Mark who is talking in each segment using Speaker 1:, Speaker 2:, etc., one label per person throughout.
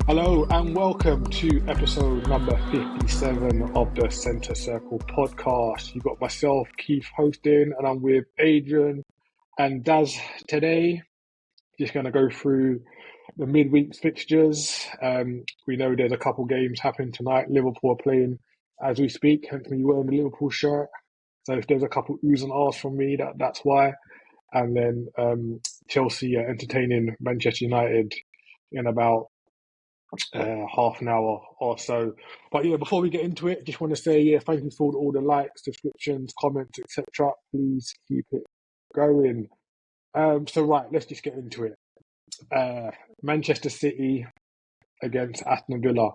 Speaker 1: Hello and welcome to episode number 57 of the Centre Circle podcast. You've got myself, Keith, hosting, and I'm with Adrian and Daz today. Just going to go through the midweek fixtures. We know there's a couple games happening tonight. Liverpool are playing as we speak, hence me wearing the Liverpool shirt. So if there's a couple oohs and ahs from me, that's why. And then Chelsea are entertaining Manchester United in about half an hour or so. But yeah, before we get into it, just want to say thank you for all the likes, subscriptions, comments, etc. Please keep it going. So right, let's just get into it. Manchester City against Aston Villa.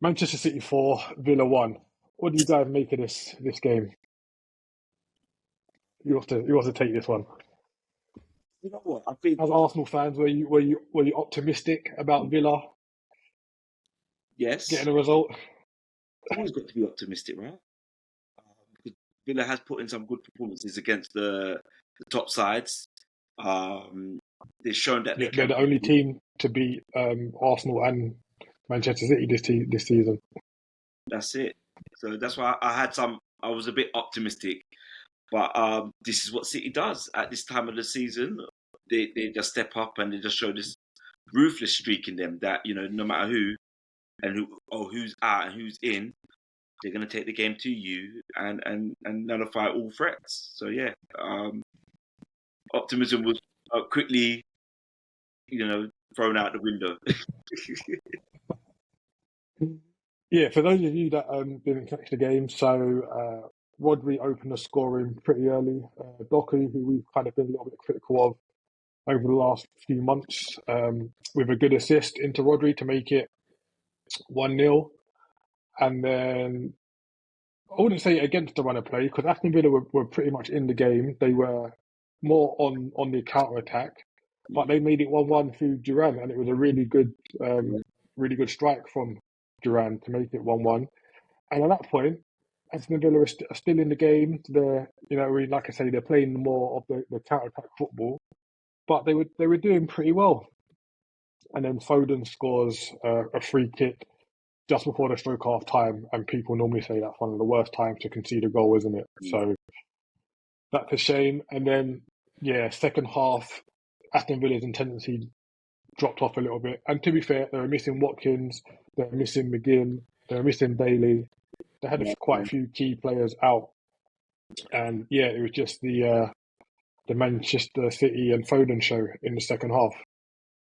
Speaker 1: Manchester City 4, Villa 1. What do you guys make of this game? You have to take this one.
Speaker 2: You know what? I think
Speaker 1: As Arsenal fans, were you optimistic about Villa
Speaker 2: yes.
Speaker 1: getting a result?
Speaker 2: Always got to be optimistic, right? Because Villa has put in some good performances against the top sides. They've shown that
Speaker 1: Yeah, they're the only team to beat Arsenal and Manchester City this season.
Speaker 2: That's it. So that's why I was a bit optimistic. But this is what City does at this time of the season. They just step up and they just show this ruthless streak in them that, no matter who and who's out and who's in, they're going to take the game to you and nullify all threats. So yeah, optimism was quickly, thrown out the window.
Speaker 1: Yeah, for those of you that didn't catch the game, so Rodri opened the scoring pretty early. Doku, who we've kind of been a little bit critical of over the last few months, with a good assist into Rodri to make it 1-0. And then I wouldn't say against the run of play because Aston Villa were pretty much in the game. They were more on the counter attack, but they made it 1-1 through Duran, and it was a really good strike from Duran to make it 1-1. And at that point, Aston Villa are still in the game. They're, like I say, they're playing more of the counter attack football, but they were doing pretty well. And then Foden scores a free kick just before the stroke half time, and people normally say that's one of the worst times to concede a goal, isn't it? So that's a shame. And then, second half, Aston Villa's intensity dropped off a little bit. And to be fair, they were missing Watkins, they were missing McGinn, they were missing Bailey. They had quite a few key players out. And it was just the Manchester City and Foden show in the second half.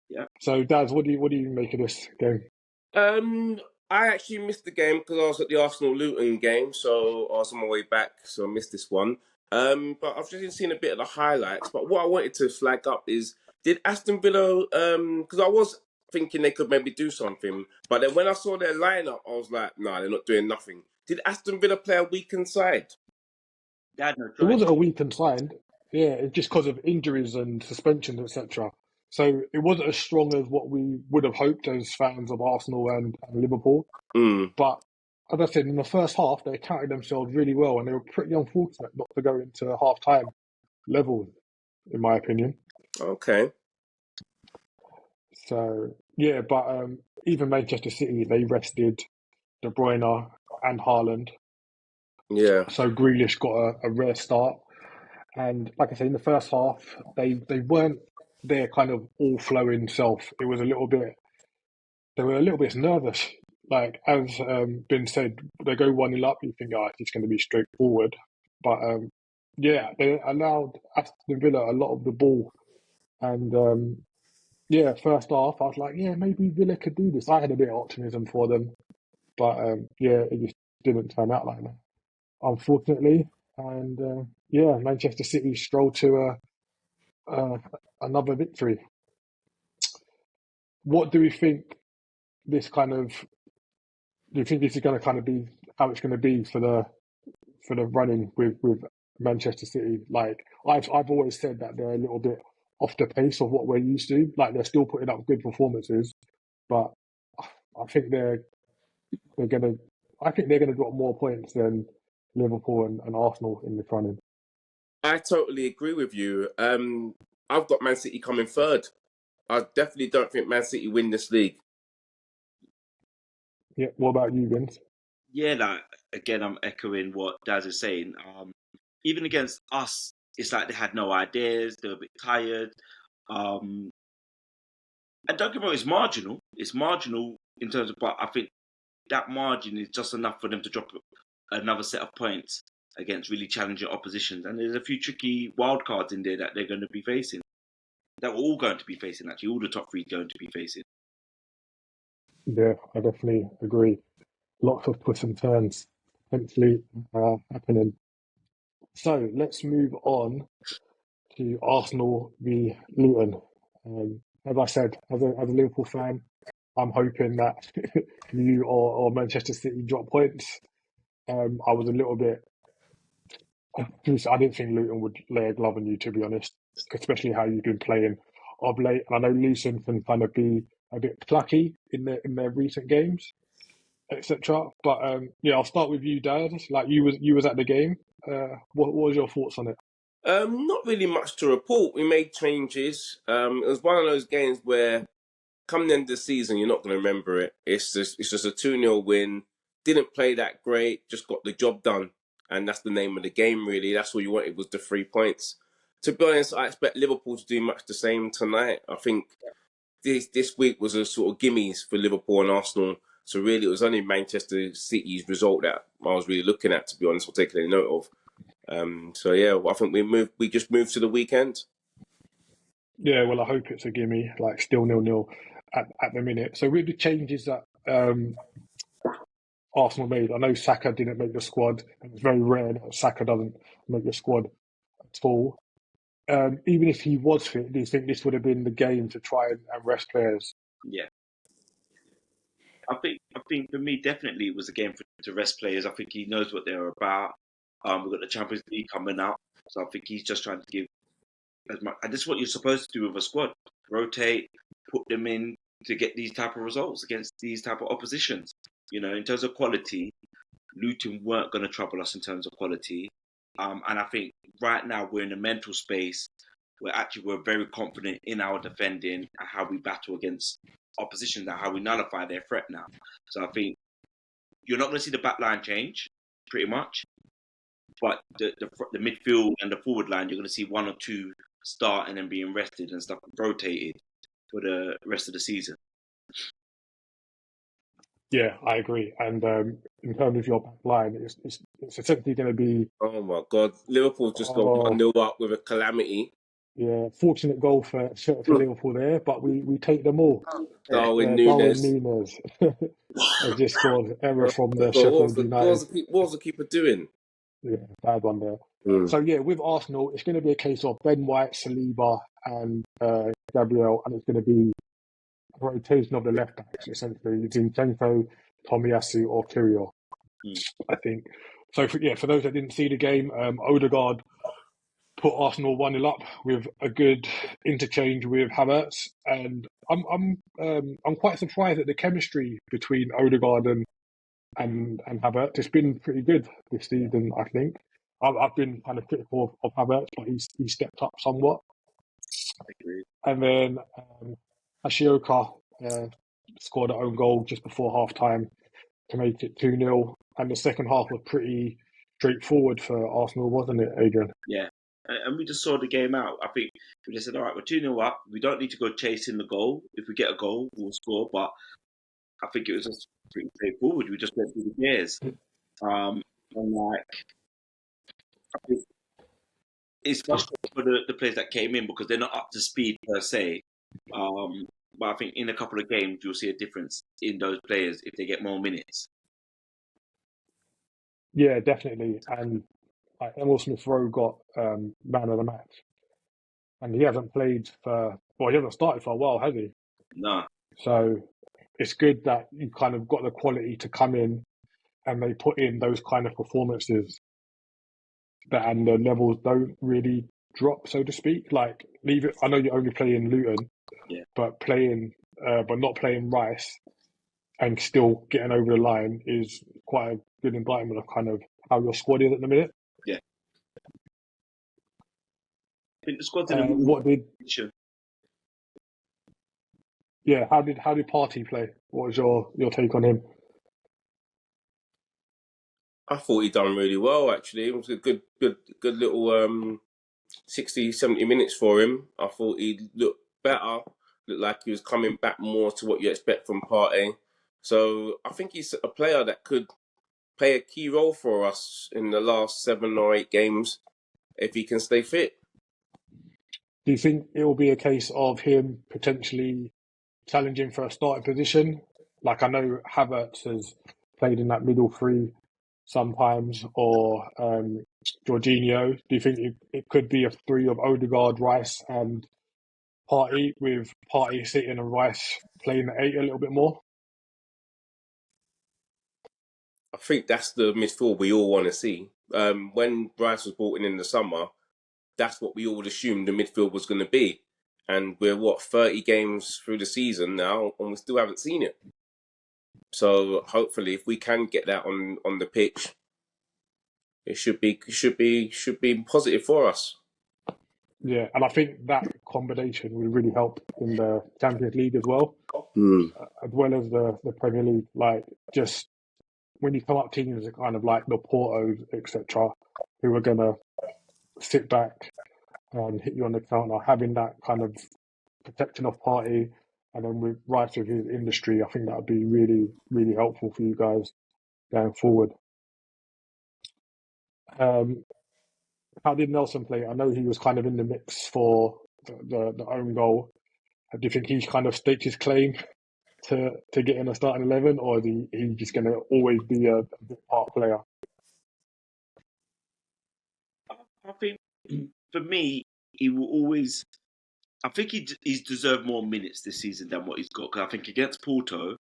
Speaker 2: Yeah.
Speaker 1: So, Daz, what do you make of this game?
Speaker 3: I actually missed the game because I was at the Arsenal-Luton game, so I was on my way back, so I missed this one. But I've just seen a bit of the highlights. But what I wanted to flag up is, did Aston Villa, because I was thinking they could maybe do something, but then when I saw their lineup, I was like, nah, they're not doing nothing. Did Aston Villa play a weakened side?
Speaker 2: They had no choice.
Speaker 1: It wasn't a weakened side. Yeah, it's just because of injuries and suspensions, etc. So it wasn't as strong as what we would have hoped as fans of Arsenal and Liverpool. But as I said, in the first half, they accounted themselves really well, and they were pretty unfortunate not to go into half-time level, in my opinion.
Speaker 3: Okay.
Speaker 1: So, but even Manchester City, they rested De Bruyne and Haaland.
Speaker 3: Yeah.
Speaker 1: So Grealish got a rare start. And like I say, in the first half, they weren't their kind of all-flowing self. It was they were a little bit nervous. Like, as been said, they go 1-0 up, you think, it's just going to be straightforward. But, they allowed Aston Villa a lot of the ball. And, first half, I was like, maybe Villa could do this. I had a bit of optimism for them. But, it just didn't turn out like that, unfortunately. And, Manchester City strolled to another victory. What do we think this kind of? Do you think this is going to kind of be how it's going to be for the running with Manchester City? Like I've always said that they're a little bit off the pace of what we're used to. Like they're still putting up good performances, but I think they're gonna drop more points than Liverpool and Arsenal in the running.
Speaker 3: I totally agree with you. I've got Man City coming third. I definitely don't think Man City win this league.
Speaker 1: Yeah. What about you, Vince?
Speaker 2: Yeah, like again, I'm echoing what Daz is saying. Even against us, it's like they had no ideas. They were a bit tired. Um, and don't get me wrong, it's marginal. It's marginal in terms of, but I think that margin is just enough for them to drop another set of points against really challenging oppositions. And there's a few tricky wild cards in there that they're going to be facing. That we're all going to be facing, actually. All the top three going to be facing.
Speaker 1: Yeah, I definitely agree. Lots of twists and turns potentially happening. So let's move on to Arsenal v Luton. As I said, as a Liverpool fan, I'm hoping that you or Manchester City drop points. I was a little bit. I didn't think Luton would lay a glove on you, to be honest, especially how you've been playing of late. And I know Luton can kind of be a bit plucky in their recent games, etc. But yeah, I'll start with you, Dad. Like you was at the game. What was your thoughts on it?
Speaker 3: Not really much to report. We made changes. It was one of those games where come the end of the season, you're not going to remember it. It's just a 2-0 win. Didn't play that great, just got the job done. And that's the name of the game, really. That's all you wanted was the 3 points. To be honest, I expect Liverpool to do much the same tonight. I think this week was a sort of gimmies for Liverpool and Arsenal. So really, it was only Manchester City's result that I was really looking at, to be honest, or taking any note of. So yeah, I think we just moved to the weekend.
Speaker 1: Yeah, well, I hope it's a gimme. Like still 0-0 at the minute. So with the changes that Arsenal made, I know Saka didn't make the squad, and it's very rare that Saka doesn't make the squad at all. Even if he was fit, do you think this would have been the game to try and rest players?
Speaker 2: Yeah. I think for me, definitely it was a game to rest players. I think he knows what they're about. We've got the Champions League coming up. So I think he's just trying to give as much. And this is what you're supposed to do with a squad: rotate, put them in to get these type of results against these type of oppositions. In terms of quality, Luton weren't going to trouble us in terms of quality. And I think right now we're in a mental space where actually we're very confident in our defending and how we battle against opposition and how we nullify their threat now. So I think you're not going to see the back line change pretty much, but the midfield and the forward line, you're going to see one or two start and then being rested and stuff rotated for the rest of the season.
Speaker 1: Yeah, I agree. And in terms of your back line, it's essentially going to be
Speaker 3: Oh my God, Liverpool just got
Speaker 1: oh
Speaker 3: 1-0 up with a calamity.
Speaker 1: yeah, fortunate goal for Liverpool there, but we take them all.
Speaker 3: Darwin
Speaker 1: Darwin
Speaker 3: Nunes.
Speaker 1: Núñez has just scored error from the
Speaker 3: God,
Speaker 1: Sheffield United.
Speaker 3: what was the keeper doing?
Speaker 1: Yeah, bad one there. So yeah, with Arsenal, it's going to be a case of Ben White, Saliba, and Gabriel, and it's going to be a rotation of the left backs essentially. Zinchenko, Tomiyasu, or Kyrgios, I think. So for those that didn't see the game, Odegaard put Arsenal 1-0 up with a good interchange with Havertz, and I'm quite surprised at the chemistry between Odegaard and Havertz. It's been pretty good this season, I think. I've been kind of critical of Havertz, but he stepped up somewhat.
Speaker 2: Agreed.
Speaker 1: And then Ashioka scored an own goal just before half time to make it 2-0. And the second half was pretty straightforward for Arsenal, wasn't it, Adrian?
Speaker 2: Yeah. And we just saw the game out. I think we just said, all right, we're 2-0 up. We don't need to go chasing the goal. If we get a goal, we'll score. But I think it was just pretty straightforward. We just went through the gears. And like, I think it's frustrating for the players that came in because they're not up to speed per se. But I think in a couple of games, you'll see a difference in those players if they get more minutes.
Speaker 1: Yeah, definitely. And like Emil Smith Rowe got man of the match. And he hasn't played he hasn't started for a while, has he?
Speaker 2: No.
Speaker 1: So it's good that you kind of got the quality to come in and they put in those kind of performances and the levels don't really drop, so to speak. Like leave it. I know you're only playing Luton,
Speaker 2: Yeah.
Speaker 1: but not playing Rice and still getting over the line is quite a good indictment of kind of how your squad is at the minute.
Speaker 2: Yeah. I think the squad's in a really
Speaker 1: What did
Speaker 2: position.
Speaker 1: Yeah? How did Partey play? What was your take on him?
Speaker 3: I thought he done really well, actually. It was a good little 60, 70 minutes for him. I thought he looked better, looked like he was coming back more to what you expect from Partey. So I think he's a player that could play a key role for us in the last 7 or 8 games if he can stay fit.
Speaker 1: Do you think it will be a case of him potentially challenging for a starting position? Like I know Havertz has played in that middle three sometimes, or Jorginho. Do you think it could be a three of Odegaard, Rice, and Partey, with Partey sitting and Rice playing at 8 a little bit more?
Speaker 3: I think that's the midfield we all want to see. When Bryce was brought in the summer, that's what we all assumed the midfield was going to be. And we're 30 games through the season now, and we still haven't seen it. So hopefully, if we can get that on the pitch, it should be positive for us.
Speaker 1: Yeah, and I think that combination will really help in the Champions League as well, as well as the Premier League. Like, just when you come up teams kind of like the Portos, etc., who are gonna sit back and hit you on the counter, having that kind of protection of Partey, and then with Rice with his industry, I think that would be really, really helpful for you guys going forward. How did Nelson play? I know he was kind of in the mix for the own goal. Do you think he's kind of staked his claim to get in a starting 11, or is he just going to always be a big part player?
Speaker 2: I think for me, he will always. I think he's deserved more minutes this season than what he's got. Because I think against Porto,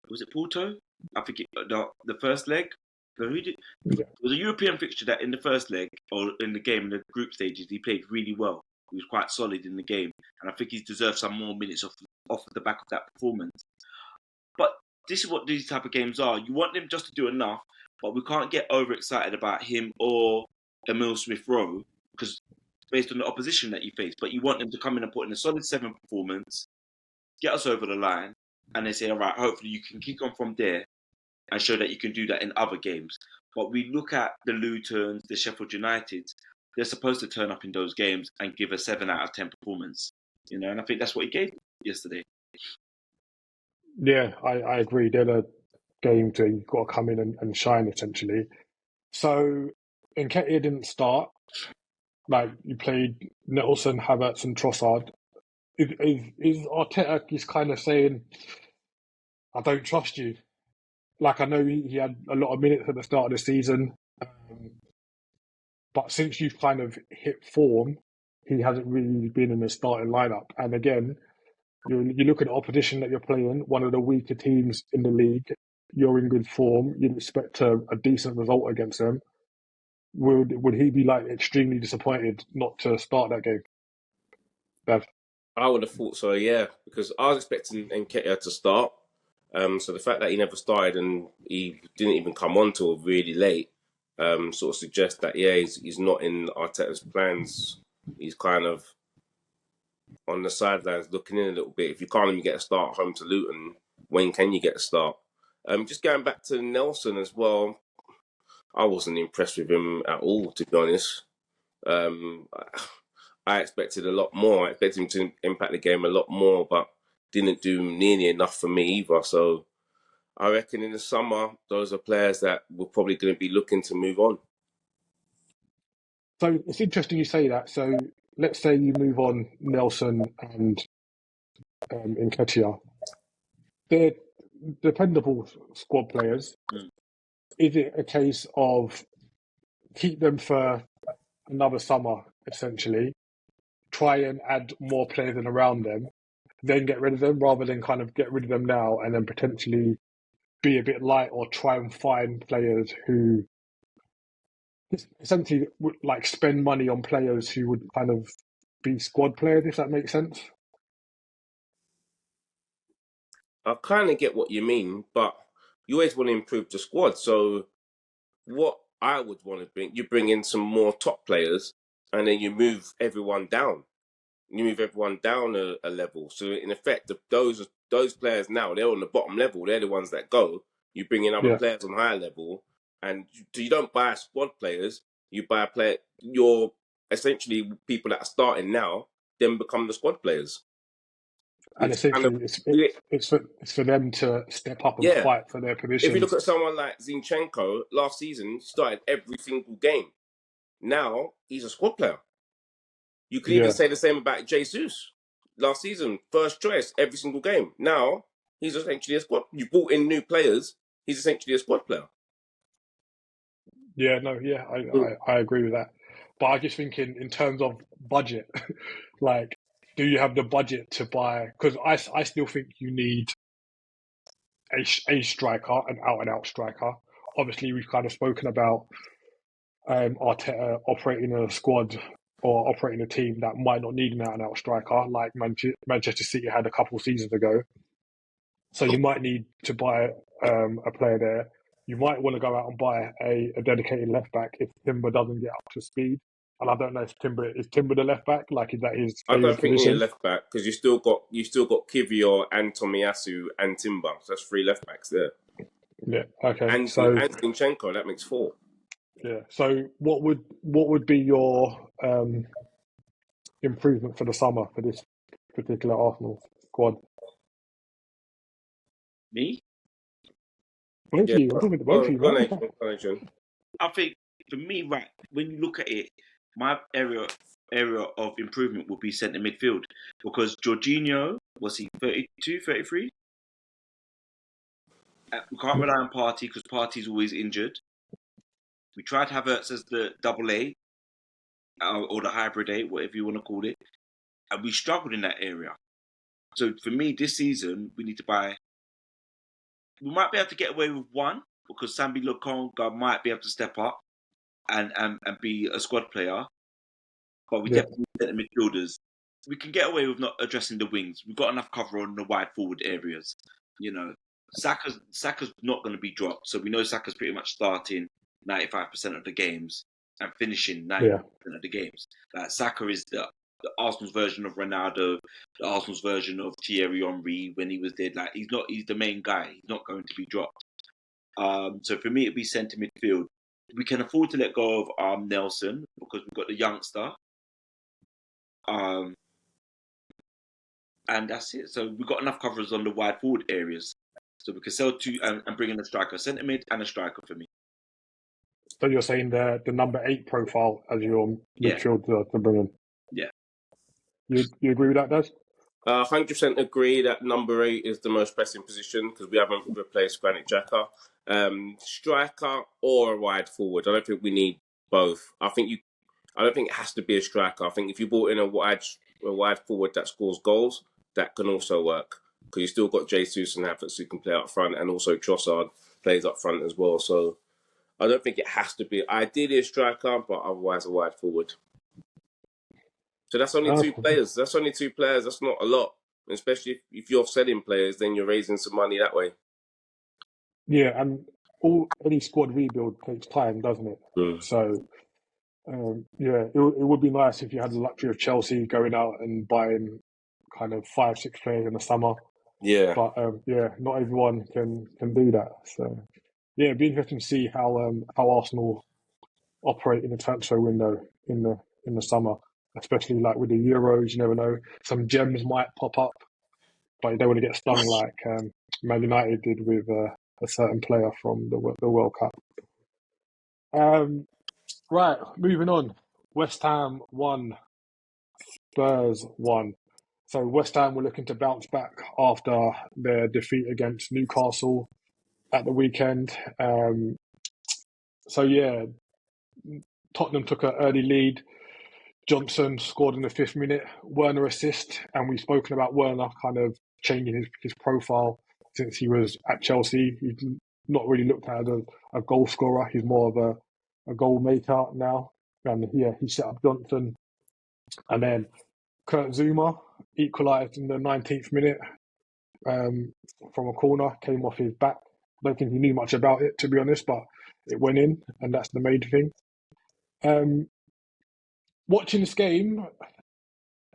Speaker 2: was it Porto? I think the first leg. It was a European fixture that in the first leg or in the game in the group stages he played really well. He was quite solid in the game, and I think he's deserved some more minutes off the back of that performance. But this is what these type of games are. You want them just to do enough, but we can't get overexcited about him or Emil Smith-Rowe because based on the opposition that you face. But you want them to come in and put in a solid 7 performance, get us over the line, and they say, all right, hopefully you can kick on from there and show that you can do that in other games. But we look at the Lutons, the Sheffield Uniteds, they're supposed to turn up in those games and give a 7 out of 10 performance. And I think that's what he gave yesterday.
Speaker 1: Yeah, I agree. They're a game to you've got to come in and shine, essentially. So, Nketiah didn't start. Like, you played Nelson, Havertz and Trossard. Is Arteta just kind of saying, I don't trust you? Like, I know he had a lot of minutes at the start of the season, but since you've kind of hit form, he hasn't really been in the starting lineup. And again, you look at the opposition that you're playing, one of the weaker teams in the league, you're in good form, you'd expect a decent result against them. Would he be like extremely disappointed not to start that game? Bev?
Speaker 3: I would have thought so, yeah, because I was expecting Nketiah to start. So the fact that he never started and he didn't even come on till really late sort of suggests that, yeah, he's not in Arteta's plans. He's kind of on the sidelines looking in a little bit. If you can't even get a start home to Luton, when can you get a start? Just going back to Nelson as well, I wasn't impressed with him at all, to be honest. I expected a lot more. I expected him to impact the game a lot more, but didn't do nearly enough for me either. So I reckon in the summer, those are players that we're probably going to be looking to move on.
Speaker 1: So it's interesting you say that. So let's say you move on Nelson and Nketiah. They're dependable squad players. Is it a case of keep them for another summer, essentially, try and add more players in around them, then get rid of them, rather than kind of get rid of them now and then potentially be a bit light or try and find players who essentially would like spend money on players who would kind of be squad players, if that makes sense?
Speaker 3: I kind of get what you mean, but you always want to improve the squad. So what I would want to you bring in some more top players and then you move everyone down. You move everyone down a level. So in effect, those players now, they're on the bottom level. They're the ones that go. You bring in other players on higher level And you don't buy squad players. You buy your essentially people that are starting now then become the squad players.
Speaker 1: And
Speaker 3: Which kind of
Speaker 1: essentially, it's for them to step up and
Speaker 3: yeah.
Speaker 1: fight for their
Speaker 3: If you look
Speaker 1: positions.
Speaker 3: at someone like Zinchenko, last season started every single game. Now he's a squad player. You could even
Speaker 1: Yeah,
Speaker 3: say the same about Jesus. Last season, first choice every single game. Now he's essentially a squad. You brought in new players. He's essentially a squad player.
Speaker 1: yeah, no, yeah, I agree with that. But I just think in terms of budget, like, do you have the budget to buy? Because I still think you need a striker, an out and out striker. Obviously, we've kind of spoken about Arteta operating a squad or operating a team that might not need an out and out striker, like Manchester City had a couple of seasons ago. So you might need to buy a player there. You might want to go out and buy a dedicated left back if Timber doesn't get up to speed. And I don't know if Timber the left back, like is that his
Speaker 3: I
Speaker 1: favourite
Speaker 3: don't think you need a
Speaker 1: position?
Speaker 3: left back because you still got Kivior and Tomiyasu and Timber. So that's 3 left backs there.
Speaker 1: Yeah. Okay.
Speaker 3: And
Speaker 1: So
Speaker 3: Zinchenko, that makes 4.
Speaker 1: yeah. So what would be your improvement for the summer for this particular Arsenal squad?
Speaker 2: Me?
Speaker 1: Both
Speaker 3: Yeah,
Speaker 1: of you. I'm talking to both
Speaker 3: go
Speaker 1: of you,
Speaker 3: on,
Speaker 1: man.
Speaker 3: Adrian.
Speaker 2: I think for me, right, when you look at it, my area of improvement would be centre midfield because Jorginho, was he 32, 33? We can't rely on Partey because Partey's always injured. We tried Havertz as the double A or the hybrid A, whatever you want to call it, and we struggled in that area. So for me, this season, we need to buy. We might be able to get away with one because Sambi Lokonga might be able to step up and be a squad player. But we
Speaker 1: Yeah.
Speaker 2: definitely need the midfielders. We can get away with not addressing the wings. We've got enough cover on the wide forward areas. You know, Saka's not going to be dropped, so we know Saka's pretty much starting 95% of the games and finishing 90%
Speaker 1: Yeah.
Speaker 2: of the games. Like Saka is the Arsenal's version of Ronaldo, the Arsenal's version of Thierry Henry when he was there. Like he's the main guy. He's not going to be dropped. So for me, it'd be centre midfield. We can afford to let go of Nelson because we've got the youngster. And that's it. So we've got enough coverage on the wide forward areas. So we can sell 2 and bring in a striker, centre mid and a striker for me.
Speaker 1: So you're saying the number 8 profile as your
Speaker 2: Yeah.
Speaker 1: midfield to bring in?
Speaker 2: Yeah.
Speaker 1: You agree with that, Des?
Speaker 3: 100% agree that number 8 is the most pressing position because we haven't replaced Granit Xhaka. Striker or a wide forward. I don't think we need both. I don't think it has to be a striker. I think if you brought in a wide forward that scores goals, that can also work because you still got Jesus and Havertz who can play up front, and also Trossard plays up front as well. So I don't think it has to be ideally a striker, but otherwise a wide forward. So that's only 2 players. That's only 2 players. That's not a lot, especially if you're selling players, then you're raising some money that way.
Speaker 1: Yeah, and any squad rebuild takes time, doesn't it? So, yeah, it would be nice if you had the luxury of Chelsea going out and buying kind of 5-6 players in the summer.
Speaker 3: Yeah.
Speaker 1: But yeah, not everyone can do that. So, yeah, it'd be interesting to see how Arsenal operate in the transfer window in the summer, especially like with the Euros. You never know, some gems might pop up, but you don't want to get stung like Man United did with a certain player from the World Cup. Right, moving on. West Ham 1, Spurs 1. So West Ham were looking to bounce back after their defeat against Newcastle at the weekend. So yeah, Tottenham took an early lead. Johnson scored in the 5th minute, Werner assist, and we've spoken about Werner kind of changing his profile since he was at Chelsea. He's not really looked at as a goal scorer. He's more of a goal maker now. And yeah, he set up Johnson. And then Kurt Zuma equalised in the 19th minute from a corner, came off his back. I don't think he knew much about it, to be honest, but it went in, and that's the main thing. Watching this game,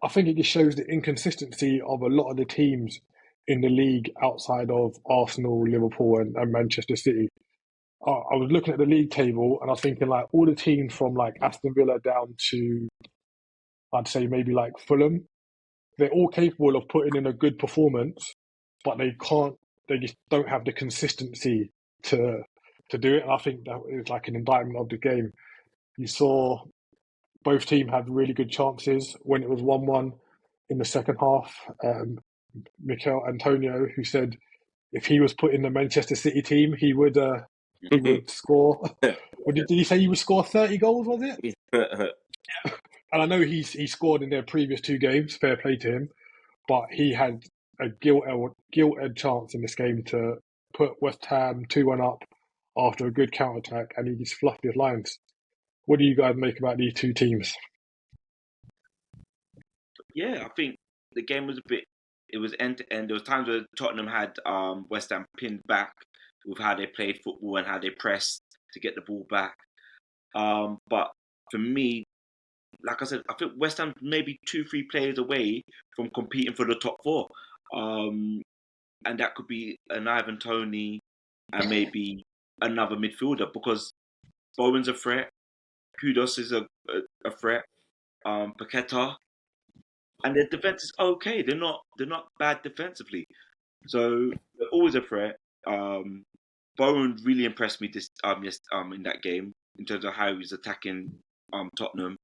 Speaker 1: I think it just shows the inconsistency of a lot of the teams in the league outside of Arsenal, Liverpool, and Manchester City. I was looking at the league table and I was thinking like all the teams from like Aston Villa down to I'd say maybe like Fulham, they're all capable of putting in a good performance, but they can't. They just don't have the consistency to do it. And I think that is like an indictment of the game. You saw both teams had really good chances when it was 1-1 in the second half. Mikel Antonio, who said if he was put in the Manchester City team, he would score. Or did he say he would score 30 goals? Was it? And I know he scored in their previous two games. Fair play to him, but he had a gilt-edged chance in this game to put West Ham 2-1 up after a good counter attack, and he just fluffed his lines. What do you guys make about these two teams?
Speaker 2: Yeah, I think the game was it was end to end. There was times where Tottenham had West Ham pinned back with how they played football and how they pressed to get the ball back. But for me, like I said, I think West Ham maybe 2-3 players away from competing for the top four. And that could be an Ivan Toney and maybe another midfielder because Bowen's a threat, Kudos is a threat, Paqueta, and their defense is okay. They're not bad defensively, so they're always a threat. Bowen really impressed me in that game in terms of how he was attacking Tottenham,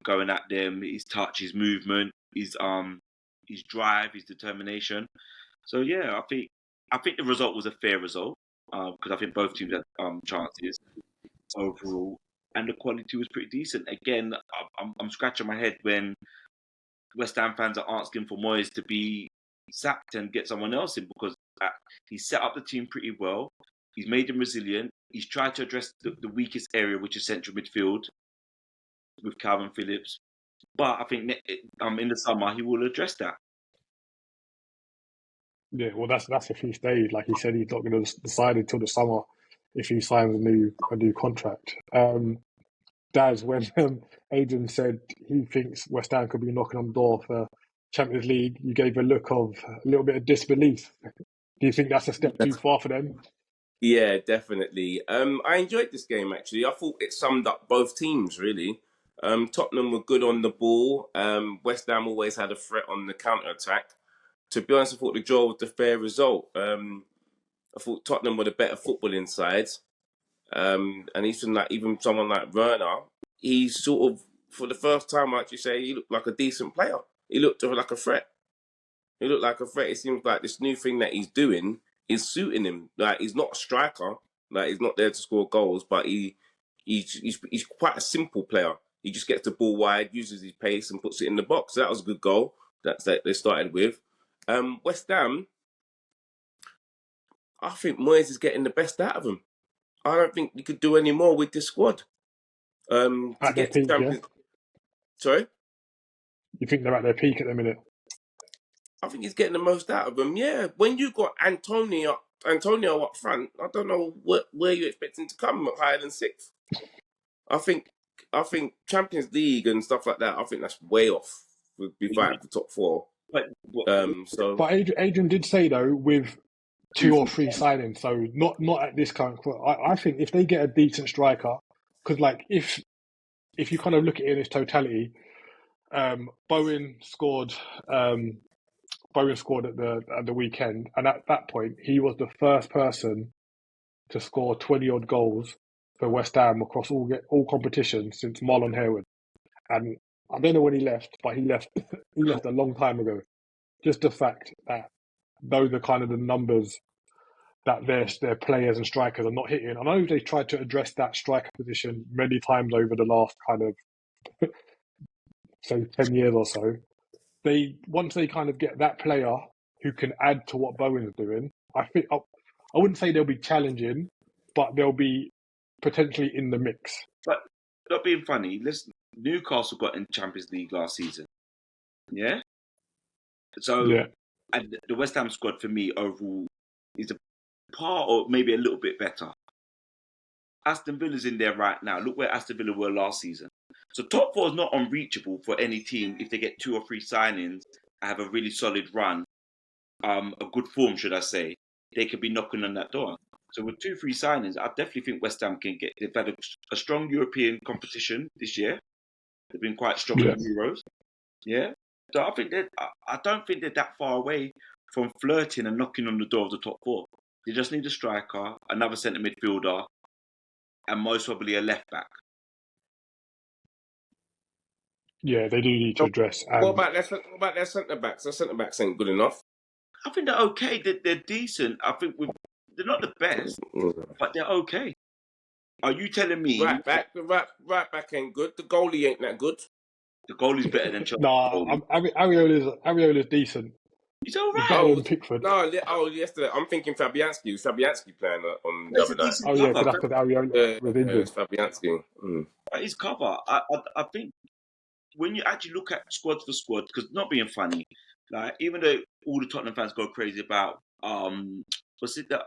Speaker 2: going at them, his touch, his movement, his drive, his determination. So yeah, I think the result was a fair result because I think both teams had chances overall, and the quality was pretty decent. Again, I'm scratching my head when West Ham fans are asking for Moyes to be sacked and get someone else in because he set up the team pretty well. He's made them resilient. He's tried to address the weakest area, which is central midfield, with Calvin Phillips. But I think in the summer he will address that.
Speaker 1: Yeah, well, that's if he stays. Like he said, he's not going to decide until the summer if he signs a new contract. Daz, when Adrian said he thinks West Ham could be knocking on the door for Champions League, you gave a look of a little bit of disbelief. Do you think that's a step too far for them?
Speaker 3: Yeah, definitely. I enjoyed this game actually. I thought it summed up both teams really. Tottenham were good on the ball. West Ham always had a threat on the counter attack. To be honest, I thought the draw was the fair result. I thought Tottenham were the better footballing side. And even someone like Werner, he sort of, for the first time, I actually say he looked like a decent player. He looked like a threat. It seems like this new thing that he's doing is suiting him. Like he's not a striker. Like he's not there to score goals, but he's quite a simple player. He just gets the ball wide, uses his pace, and puts it in the box. So that was a good goal that they started with. West Ham, I think Moyes is getting the best out of them. I don't think you could do any more with this squad. To
Speaker 1: At their
Speaker 3: get to
Speaker 1: peak,
Speaker 3: Champions.
Speaker 1: yeah?
Speaker 3: Sorry?
Speaker 1: You think they're at their peak at the minute?
Speaker 3: I think he's getting the most out of them. Yeah, when you got Antonio up front, I don't know where you're expecting to come higher than sixth. I think Champions League and stuff like that. I think that's way off. Would be fighting for top four.
Speaker 2: But
Speaker 1: But Adrian did say though with 2 or 3 signings, so not at this current. I think if they get a decent striker, because like if you kind of look at it in its totality, Bowen scored. Bowen scored at the weekend, and at that point, he was the first person to score 20 odd goals for West Ham across all competitions since Marlon Harewood. And I don't know when he left, but he left a long time ago. Just the fact that those are kind of the numbers that their players and strikers are not hitting. I know they tried to address that striker position many times over the last kind of say 10 years or so. Once they kind of get that player who can add to what Bowen's doing, I think I wouldn't say they'll be challenging, but they'll be potentially in the mix.
Speaker 2: But not being funny, listen, Newcastle got in Champions League last season. Yeah? So,
Speaker 1: Yeah.
Speaker 2: and the West Ham squad for me overall is a par or maybe a little bit better. Aston Villa's in there right now. Look where Aston Villa were last season. So top four is not unreachable for any team if they get 2 or 3 signings, have a really solid run, a good form, should I say. They could be knocking on that door. So with 2 free signings, I definitely think West Ham can get. They've had a strong European competition this year. They've been quite strong in
Speaker 1: Yeah.
Speaker 2: the Euros. Yeah. So I think that I don't think they're that far away from flirting and knocking on the door of the top four. They just need a striker, another centre midfielder, and most probably a left back.
Speaker 1: Yeah, they do need to
Speaker 3: So
Speaker 1: address.
Speaker 3: what
Speaker 1: And
Speaker 3: about their centre backs? Their centre backs ain't good enough.
Speaker 2: I think they're okay. They're decent. I think they're not the best, but they're okay. Are you telling me
Speaker 3: Right back ain't good. The goalie ain't that good.
Speaker 2: the goalie's better than Chelsea?
Speaker 1: no, Ariola's decent.
Speaker 2: He's all
Speaker 1: He's
Speaker 2: right.
Speaker 1: better than Pickford.
Speaker 3: Yesterday I'm thinking Fabianski. Was Fabianski playing on the
Speaker 2: He's
Speaker 3: other
Speaker 2: a
Speaker 3: night?
Speaker 2: decent
Speaker 1: Oh yeah,
Speaker 2: cover.
Speaker 1: because after Ariola was injured.
Speaker 3: It's Fabianski.
Speaker 2: He's cover. I think when you actually look at squad for squad, because not being funny, like even though all the Tottenham fans go crazy about was it that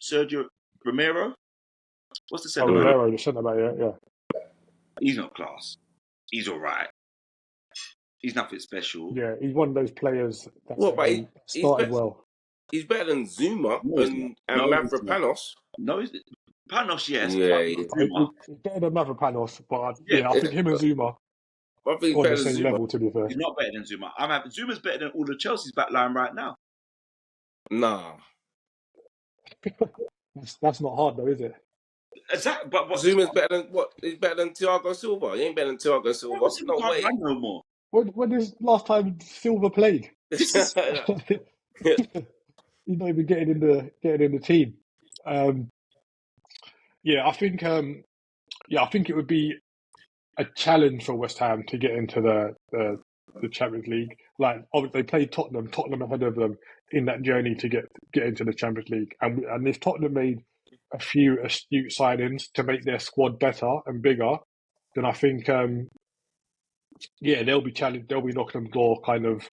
Speaker 2: Sergio Romero? What's the
Speaker 1: Oh,
Speaker 2: centre back?
Speaker 1: Romero, the centre back. Yeah.
Speaker 2: He's not class. He's all right. He's nothing special.
Speaker 1: Yeah, he's one of those players that
Speaker 3: What? But he's
Speaker 1: started well.
Speaker 3: He's better than Zuma
Speaker 2: No, he's not.
Speaker 3: and
Speaker 2: No, he's not.
Speaker 3: Mavropanos.
Speaker 2: No, Panos, yes,
Speaker 3: Yeah,
Speaker 2: but not
Speaker 1: He's
Speaker 2: Zuma.
Speaker 1: better than Mavropanos, but
Speaker 2: Yeah,
Speaker 1: I think him and Zuma
Speaker 3: I think he's
Speaker 1: on
Speaker 3: better
Speaker 1: the
Speaker 3: than
Speaker 1: same
Speaker 3: Zuma.
Speaker 1: level. To be fair,
Speaker 2: he's not better than Zuma. Zuma's better than all the Chelsea's back line right now.
Speaker 3: Nah.
Speaker 1: that's not hard though, is it?
Speaker 2: Exactly, but what?
Speaker 3: Zuma's better than what? He's better than Thiago Silva. He ain't better than Thiago Silva.
Speaker 2: Zuma
Speaker 3: No
Speaker 2: can't
Speaker 3: way.
Speaker 2: run no more.
Speaker 1: When is last time Silva played? He's not even getting in the team. Yeah, I think it would be a challenge for West Ham to get into the Champions League. Like they played Tottenham ahead of them in that journey to get into the Champions League. And if Tottenham made a few astute signings to make their squad better and bigger, then I think they'll be challenged. They'll be knocking on the door kind of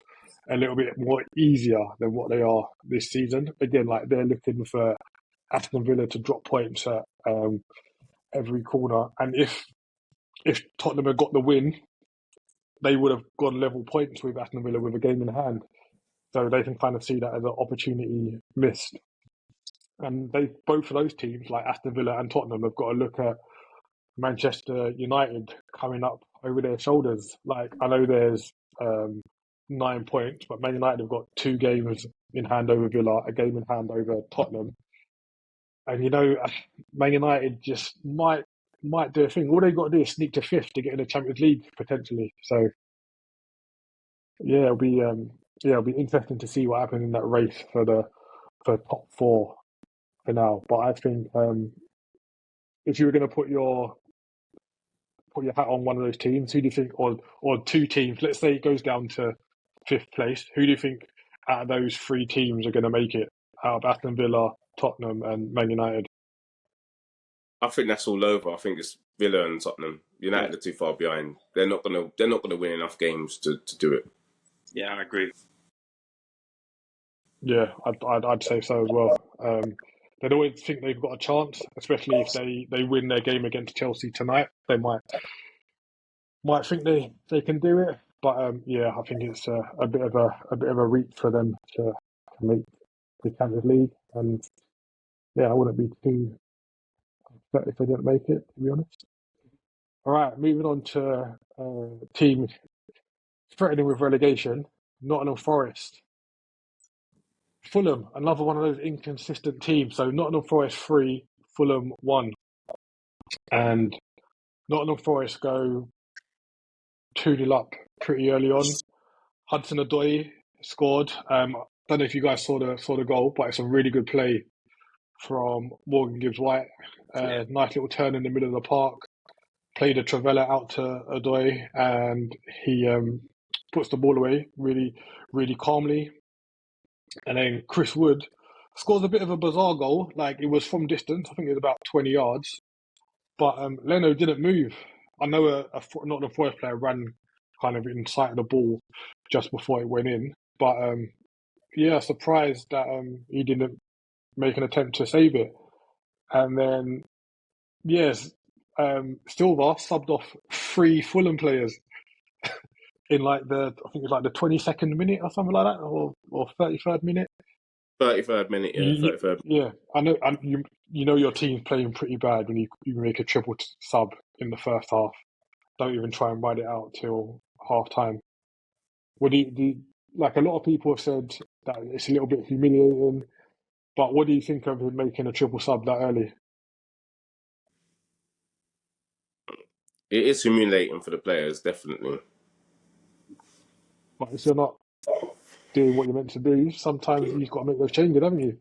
Speaker 1: a little bit more easier than what they are this season. Again, like they're looking for Aston Villa to drop points at every corner, and if Tottenham had got the win, they would have gone level points with Aston Villa with a game in hand. So they can kind of see that as an opportunity missed. And both of those teams, like Aston Villa and Tottenham, have got to look at Manchester United coming up over their shoulders. Like I know there's 9 points, but Man United have got 2 games in hand over Villa, a game in hand over Tottenham. And Man United just might do a thing. All they've got to do is sneak to 5th to get in the Champions League potentially. So yeah, it'll be interesting to see what happens in that race for top 4 for now. But I think if you were going to put your hat on one of those teams, who do you think, or 2 teams? Let's say it goes down to 5th place. Who do you think out of those 3 teams are going to make it? Out of Aston Villa, Tottenham, and Man United.
Speaker 3: I think that's all over. I think it's Villa and Tottenham. United are too far behind. They're not gonna win enough games to do it.
Speaker 2: Yeah, I agree.
Speaker 1: Yeah, I'd say so as well. They'd always think they've got a chance, especially if they win their game against Chelsea tonight. They might think they can do it, but I think it's a bit of a reach for them to make the Champions League, and I wouldn't be too upset if they didn't make it, to be honest. All right, moving on to team threatening with relegation, Nottingham Forest. Fulham, another one of those inconsistent teams. So Nottingham Forest 3, Fulham 1. And Nottingham Forest go 2-0 up pretty early on. Hudson-Odoi scored. I don't know if you guys saw the goal, but it's a really good play from Morgan Gibbs-White. Nice little turn in the middle of the park. Played a Travella out to Odoi, and he puts the ball away really, really calmly. And then Chris Wood scores a bit of a bizarre goal. Like, it was from distance. I think it was about 20 yards. But Leno didn't move. I know not the Forest player ran kind of in sight of the ball just before it went in. But surprised that he didn't make an attempt to save it. And then, Silva subbed off 3 Fulham players in I think it was like the 22nd minute or something like that, or 33rd minute.
Speaker 3: 33rd minute, yeah, 33rd.
Speaker 1: Yeah, I know, and you know your team's playing pretty bad when you make a triple sub in the first half. Don't even try and ride it out till half time. What like a lot of people have said that it's a little bit humiliating, but what do you think of him making a triple sub that early?
Speaker 3: It is humiliating for the players, definitely.
Speaker 1: But if you're not doing what you're meant to do, sometimes you've got to make those changes, haven't you?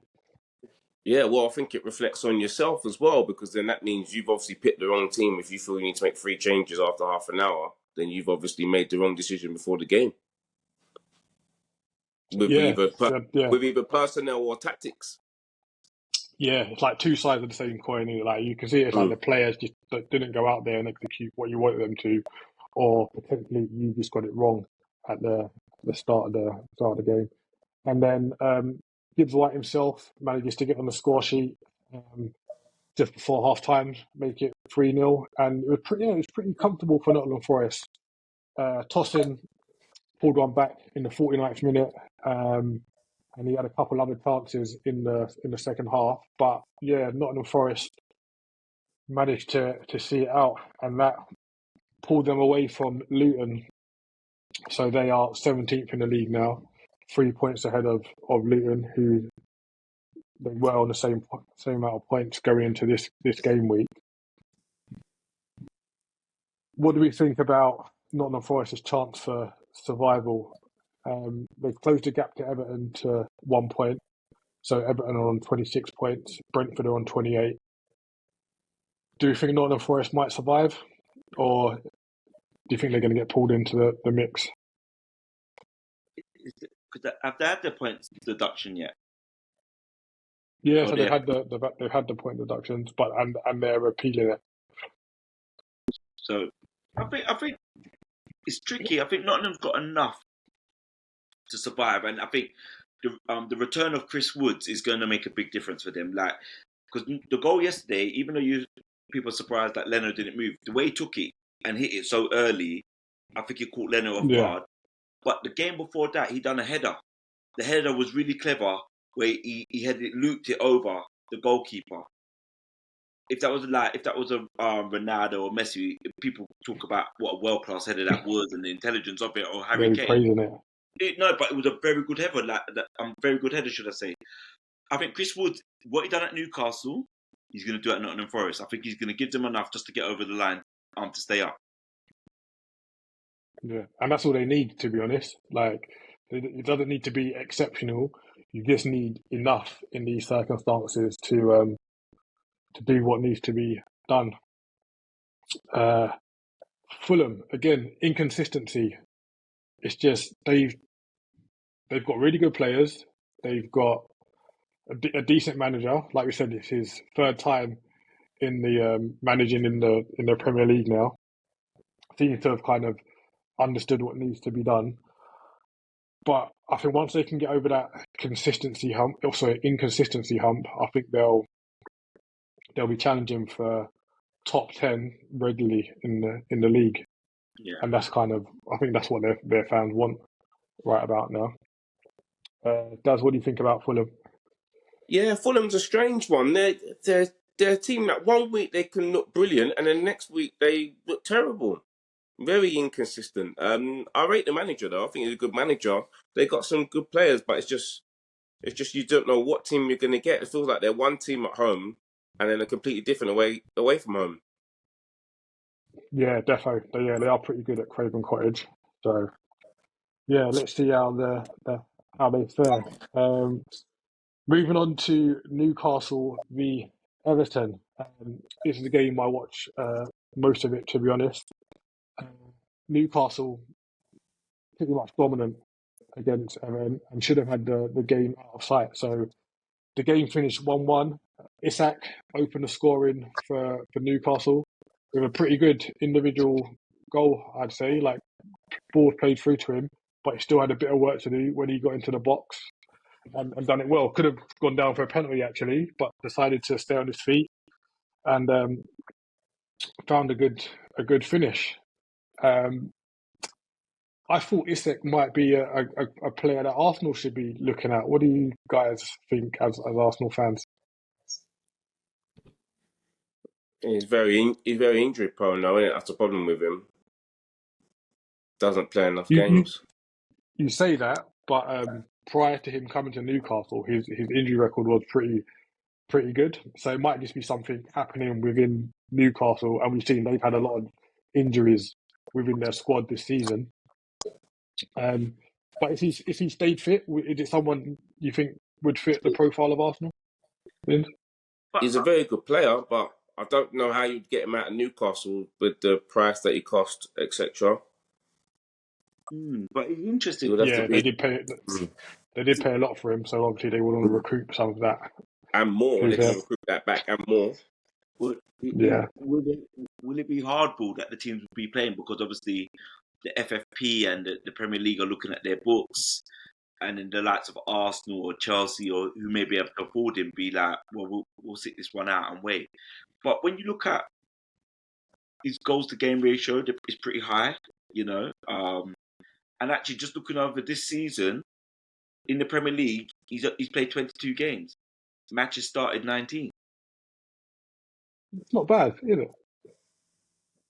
Speaker 3: Yeah, well, I think it reflects on yourself as well, because then that means you've obviously picked the wrong team. If you feel you need to make 3 changes after half an hour, then you've obviously made the wrong decision before the game with
Speaker 1: Yeah,
Speaker 3: either
Speaker 1: yeah,
Speaker 3: with either personnel or tactics.
Speaker 1: yeah. It's like two sides of the same coin. Isn't it? Like you can see, it's like the players just didn't go out there and execute what you wanted them to, or potentially you just got it wrong at the start of the game. And then Gibbs White himself manages to get on the score sheet just before half time, make it 3-0, and it was pretty comfortable for Nottingham Forest. Tosin pulled one back in the 49th minute, and he had a couple other chances in the second half. But yeah, Nottingham Forest managed to see it out, and that pulled them away from Luton. So they are 17th in the league now, 3 points ahead of Luton, who they were on the same amount of points going into this game week. What do we think about Nottingham Forest's chance for survival? They've closed the gap to Everton to 1 point. So Everton are on 26 points. Brentford are on 28. Do you think Nottingham Forest might survive? Or do you think they're going to get pulled into the mix?
Speaker 2: Have they had the points deduction yet?
Speaker 1: Yeah,
Speaker 2: Or
Speaker 1: so
Speaker 2: they
Speaker 1: they've had the point deductions, but and they're appealing it.
Speaker 2: So I think it's tricky. I think Nottingham's got enough to survive, and I think the return of Chris Woods is going to make a big difference for them. Like, because the goal yesterday, even though people are surprised that Leno didn't move, the way he took it and hit it so early, I think it caught Leno off
Speaker 1: Yeah,
Speaker 2: guard. But the game before that, he done a header. The header was really clever, where he had it looped it over the goalkeeper. If that was a Ronaldo or Messi, people talk about what a world class header that was and the intelligence of it, or Harry
Speaker 1: they're
Speaker 2: Kane.
Speaker 1: praising it.
Speaker 2: No, but it was a very good header. Very good header, should I say? I think Chris Wood, what he done at Newcastle, he's going to do at Nottingham Forest. I think he's going to give them enough just to get over the line, to stay up.
Speaker 1: Yeah, and that's all they need, to be honest. Like, it doesn't need to be exceptional. You just need enough in these circumstances to do what needs to be done. Fulham, again, inconsistency. It's just they've got really good players. They've got a decent manager. Like we said, it's his third time in the managing in the Premier League now. Seems to have kind of understood what needs to be done. But I think once they can get over that inconsistency hump, I think they'll be challenging for top 10 regularly in the league,
Speaker 2: Yeah.
Speaker 1: and that's I think that's what their fans want right about now. Daz, what do you think about Fulham?
Speaker 3: Yeah, Fulham's a strange one. They're a team that one week they can look brilliant, and then next week they look terrible. Very inconsistent. I rate the manager though. I think he's a good manager. They got some good players, but it's just you don't know what team you're going to get. It feels like they're one team at home and then a completely different away from home.
Speaker 1: Yeah, defo. They are pretty good at Craven Cottage. So yeah, let's see how how they fare. Moving on to Newcastle v Everton. This is a game I watch most of it, to be honest. Uh, Newcastle pretty much dominant against Everton and should have had the game out of sight. So the game finished 1-1. Isak opened the scoring for Newcastle with a pretty good individual goal, I'd say. Like, ball played through to him, but he still had a bit of work to do when he got into the box and done it well. Could have gone down for a penalty, actually, but decided to stay on his feet and found a good finish. Um, I thought Isak might be a player that Arsenal should be looking at. What do you guys think as Arsenal fans?
Speaker 3: He's very injury prone now, isn't it? That's the problem with him. Doesn't play enough
Speaker 1: You you,
Speaker 3: games.
Speaker 1: you say that, but prior to him coming to Newcastle, his injury record was pretty good. So it might just be something happening within Newcastle, and we've seen they've had a lot of injuries within their squad this season. But if he stayed fit, is it someone you think would fit the profile of Arsenal? Vince?
Speaker 3: He's a very good player, but I don't know how you'd get him out of Newcastle with the price that he cost, etc.
Speaker 2: But it's interesting.
Speaker 3: He would have to
Speaker 1: Yeah,
Speaker 3: be
Speaker 1: they did pay a lot for him, so obviously they will want to recoup some of that.
Speaker 3: and more. They can recruit that back and more.
Speaker 1: Yeah.
Speaker 2: Will it be hardball that the teams will be playing? Because obviously the FFP and the Premier League are looking at their books, and then the likes of Arsenal or Chelsea or who may be able to afford him be like, well, we'll sit this one out and wait. But when you look at his goals to game ratio, it's pretty high, you know. And actually, just looking over this season in the Premier League, he's played 22 games. Matches started 19.
Speaker 1: It's not bad, is it?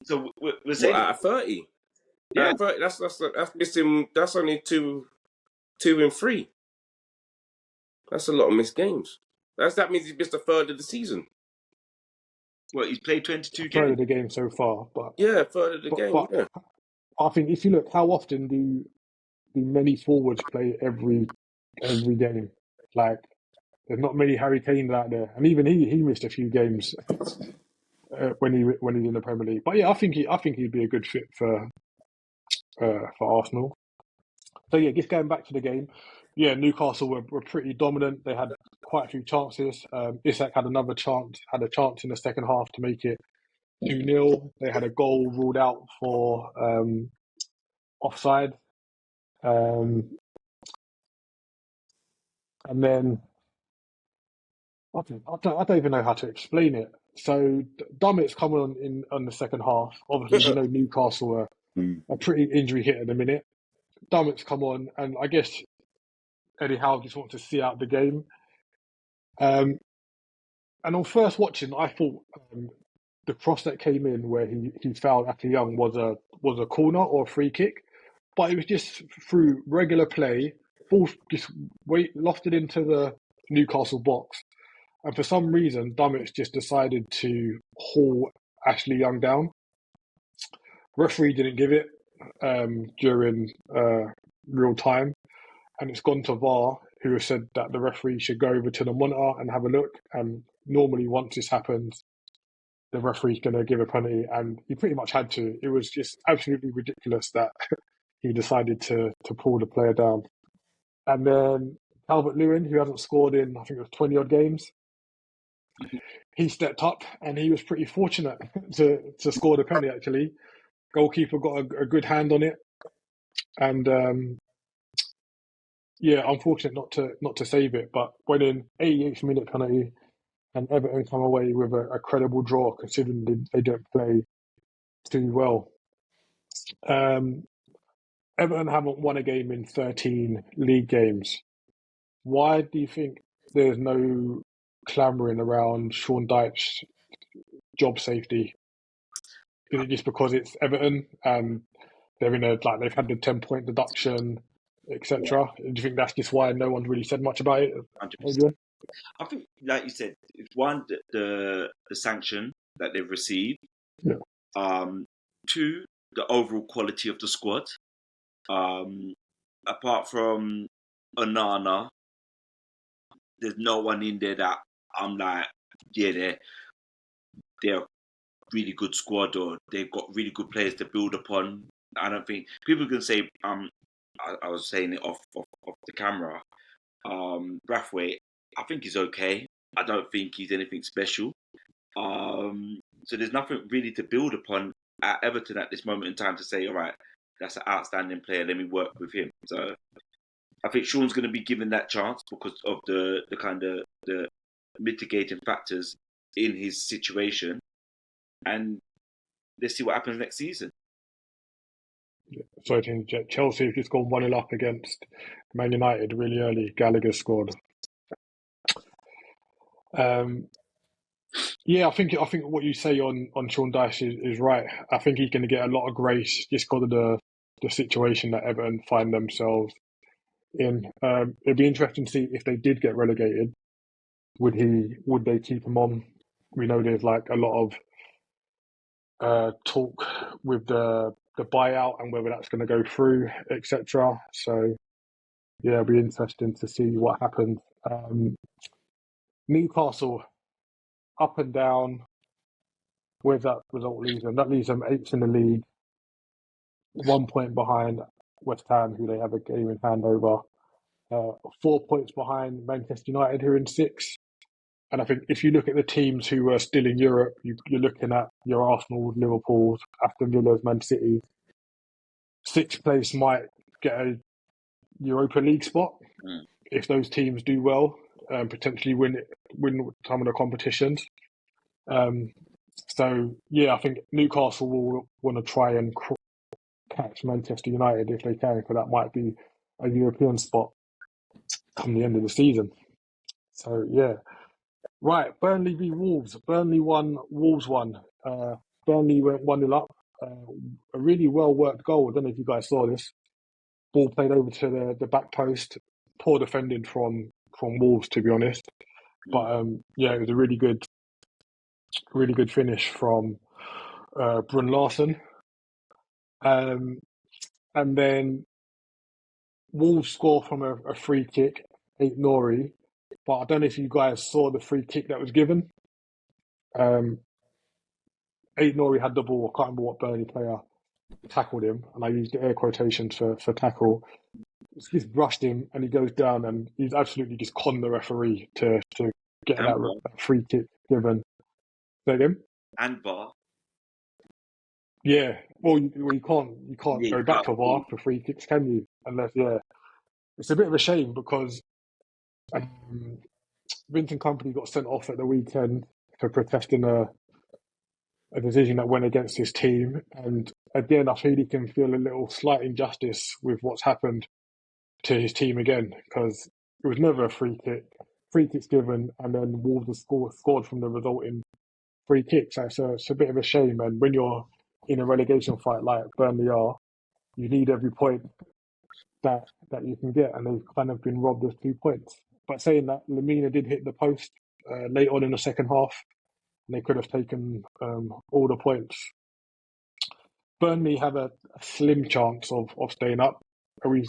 Speaker 2: So we're saying
Speaker 3: Out of 30?
Speaker 2: Yeah.
Speaker 3: Out of 30, that's missing. That's only two in three. That's a lot of missed games. That means he's missed a third of the season.
Speaker 2: Well, he's played 22
Speaker 1: Third
Speaker 2: games.
Speaker 1: of the game so far, but
Speaker 3: Yeah, third of the game.
Speaker 1: but
Speaker 3: Yeah.
Speaker 1: I think if you look, how often do many forwards play every game? Like, there's not many Harry Kanes out there, and even he missed a few games when he's in the Premier League. But yeah, I think he'd be a good fit for Arsenal. So yeah, just going back to the game, yeah, Newcastle were pretty dominant. They had quite a few chances. Isak had a chance in the second half to make it 2-0. They had a goal ruled out for offside. And then I don't even know how to explain it. So Dummett's come on the second half. Obviously, we know Newcastle are a pretty injury hit at the minute. Dummett's come on, and I guess Eddie Howe just wants to see out the game. And on first watching, I thought the cross that came in where he fouled Ashley Young was a corner or a free kick, but it was just through regular play, ball just lofted into the Newcastle box, and for some reason, Dummett's just decided to haul Ashley Young down. Referee didn't give it during real time, and it's gone to VAR, who have said that the referee should go over to the monitor and have a look. And normally, once this happens, the referee's going to give a penalty, and he pretty much had to. It was just absolutely ridiculous that he decided to pull the player down. And then Calvert-Lewin, who hasn't scored in, I think it was 20 odd games, he stepped up and he was pretty fortunate to score the penalty, actually. Goalkeeper got a good hand on it. And yeah, unfortunate not to save it, but went in 88th minute penalty, and Everton come away with a credible draw, considering they don't play too well. Everton haven't won a game in 13 league games. Why do you think there's no clamouring around Sean Dyche's job safety? Is it just because it's Everton and they've had the 10-point deduction, etc.? Do you think that's just why no one's really said much about it?
Speaker 2: 100%. I think, like you said, it's one, the sanction that they've received.
Speaker 1: Yeah.
Speaker 2: Two, the overall quality of the squad. Apart from Onana, there's no one in there that I'm like, yeah, they're a really good squad, or they've got really good players to build upon. I don't think people can say, I was saying it off the camera. Brathwaite, I think he's okay. I don't think he's anything special. So there's nothing really to build upon at Everton at this moment in time to say, all right, that's an outstanding player, let me work with him. So I think Sean's going to be given that chance because of the kind of the mitigating factors in his situation. And let's see what happens next season.
Speaker 1: Yeah. sorry to interject. Chelsea have just gone 1-0 up against Man United really early. Gallagher scored. Yeah, I think what you say on Sean Dyche is right. I think he's going to get a lot of grace just because of the situation that Everton find themselves in. It'd be interesting to see if they did get relegated. Would they keep him on? We know there's like a lot of talk with the buyout and whether that's going to go through, etc. So yeah, it'll be interesting to see what happens. Newcastle up and down. Where's that result leaves them? That leaves them eighth in the league, 1 point behind West Ham, who they have a game in hand over. 4 points behind Manchester United, who are in sixth. And I think if you look at the teams who are still in Europe, you're looking at your Arsenal, Liverpool, Aston Villa, Man City. Sixth place might get a Europa League spot if those teams do well, potentially win some of the competitions. So yeah, I think Newcastle will want to try and catch Manchester United if they can, because that might be a European spot come the end of the season. So yeah. Right, Burnley v Wolves. Burnley won, Wolves won. Burnley went 1-0 up. A really well-worked goal. I don't know if you guys saw this. Ball played over to the back post. Poor defending from Wolves, to be honest. But yeah, it was a really good finish from Brun Larsen. And then Wolves score from a free kick, Ait Nori. But I don't know if you guys saw the free kick that was given. Ait Nori had the ball. I can't remember what Burnley player tackled him, and I used the air quotations for tackle. He's brushed him, and he goes down, and he's absolutely just conned the referee to get that free kick given. Say again?
Speaker 2: And VAR.
Speaker 1: Yeah. Well, you can't go back to VAR for free kicks, can you? Unless, yeah. It's a bit of a shame because Vincent Kompany got sent off at the weekend for protesting a decision that went against his team. And again, I feel he can feel a little slight injustice with what's happened to his team again, because it was never a free kick. Free kicks given, and then Wolves scored from the resulting free kicks. So it's a bit of a shame. And when you're in a relegation fight like Burnley are, you need every point that you can get, and they've kind of been robbed of 2 points. But saying that, Lamina did hit the post late on in the second half, and they could have taken all the points. Burnley have a slim chance of staying up. Do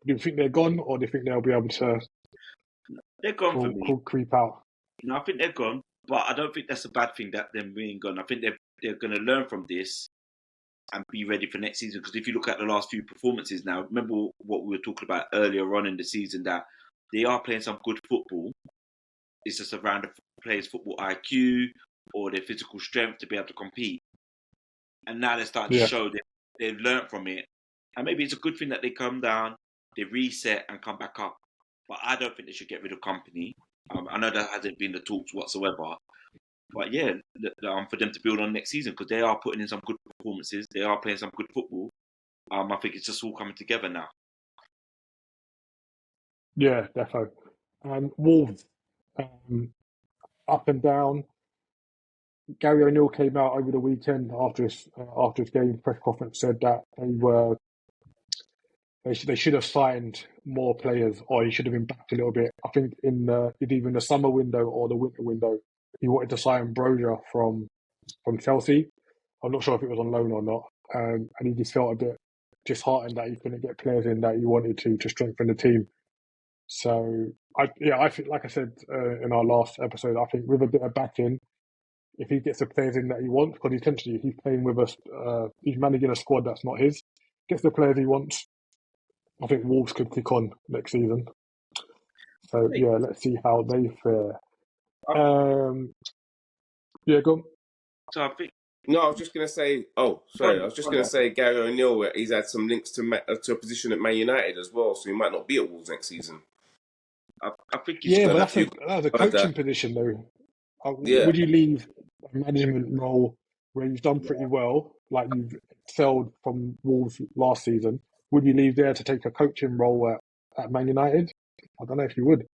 Speaker 1: you think they're gone, or do you think they'll be able to?
Speaker 2: They're gone for me.
Speaker 1: Creep out.
Speaker 2: No, I think they're gone, but I don't think that's a bad thing that them being gone. I think they're going to learn from this and be ready for next season. Because if you look at the last few performances now, remember what we were talking about earlier on in the season, that they are playing some good football. It's just around the players' football IQ or their physical strength to be able to compete. And now they're starting to show that they've learned from it. And maybe it's a good thing that they come down, they reset and come back up. But I don't think they should get rid of Kompany. I know that hasn't been the talks whatsoever. But yeah, for them to build on next season, because they are putting in some good performances. They are playing some good football. I think it's just all coming together now.
Speaker 1: Yeah, defo. And Wolves, up and down. Gary O'Neill came out over the weekend after his game press conference, said that they should have signed more players, or he should have been backed a little bit. I think in either the summer window or the winter window, he wanted to sign Broja from Chelsea. I'm not sure if it was on loan or not, and he just felt a bit disheartened that he couldn't get players in that he wanted to strengthen the team. So I think, like I said in our last episode, I think with a bit of backing, if he gets the players in that he wants, because essentially he's playing with he's managing a squad that's not his, gets the players he wants, I think Wolves could kick on next season. So yeah, let's see how they fare. Yeah, go on.
Speaker 2: So I think.
Speaker 3: No, I was just going to say. Oh, sorry. I was just going to say Gary O'Neill. He's had some links to a position at Man United as well, so he might not be at Wolves next season.
Speaker 2: I think he's
Speaker 1: but that's a coaching position, though. Would you leave a management role where you've done pretty well, like you've failed from Wolves last season, would you leave there to take a coaching role at Man United? I don't know if you would.